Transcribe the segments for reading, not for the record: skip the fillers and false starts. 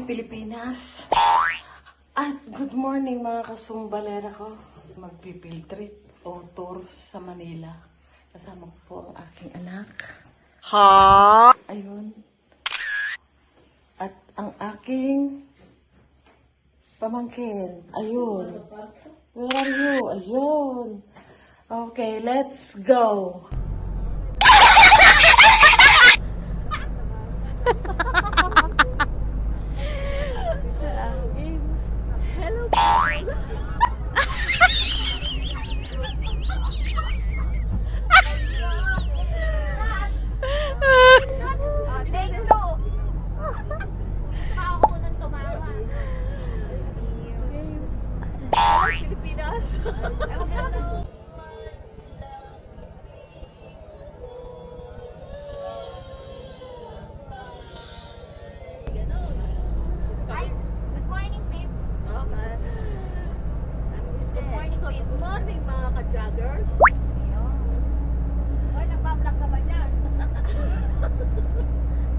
Pilipinas. At good morning mga kasumbalera ko. Magpipill trip o tour sa Manila. Kasama ko po ang aking anak. Ha? Ayun. At ang aking pamangkin. Ayun. Where are you? Ayun. Okay, let's go.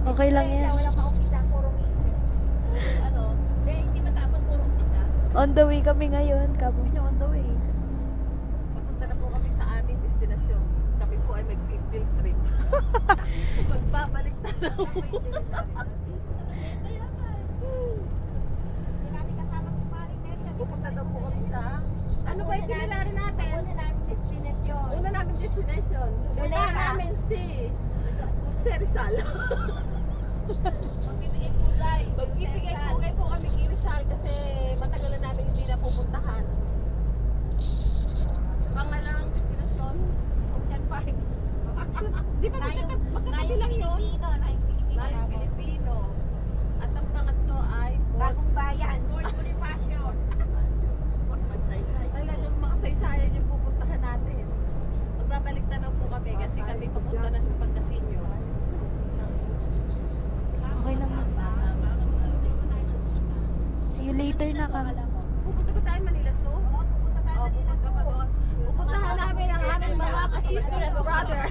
Okay lang yan. Wala pa umpisa, puro isip. Ano? Hindi matapos puro umpisa. On the way kami ngayon, kamo. On the way. Papunta na po kami sa aming destinasyon. Kami po ay mag-field trip. Magbabalik na lang. Hindi natin kasama si Maring Neta. Pupunta na po kami sa... Ano ba yung tinilari natin? Una namin destination. Una namin destination. Una namin si Jose Rizal. Magbibigay kulay. Magbibigay po kami kay Rizal kasi matagal na namin hindi na pupuntahan. Pangalang destinasyon, Ocean Park. Di ba magkatabi lang yun? Nayong Pilipino. Nayong Pilipino. At ang pangatlo ay Bagong bayan. North Bonifacio. talagang makasaysayan yung pupuntahan natin. Magbabalik na lang po kami kasi kami papunta na sa Pagkasinyo. Okay lang. See you later na kami. Pupunta ba tayo Manila Zoo? Pupunta tayo Oo, Manila pupunta pa doon. Pupuntahan namin ang aming mga ka-sister and brother.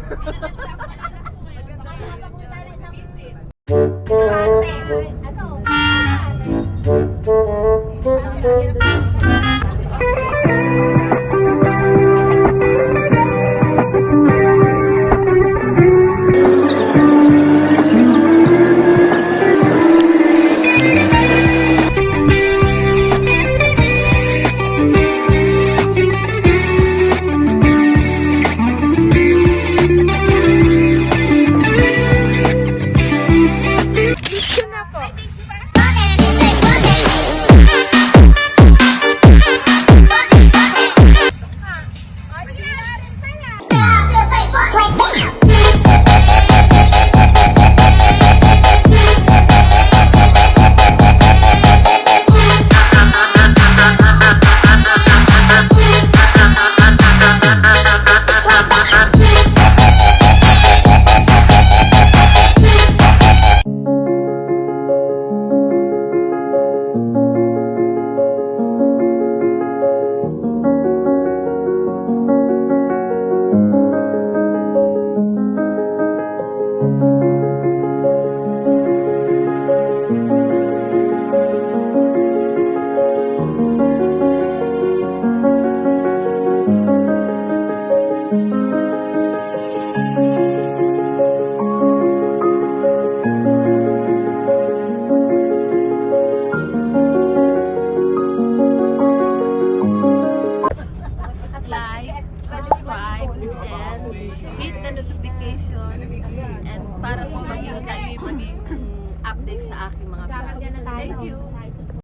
Makapapunta tayo ng isang Visit. Like, subscribe, and hit the notification and para po maging update sa aking mga vlog. Thank you!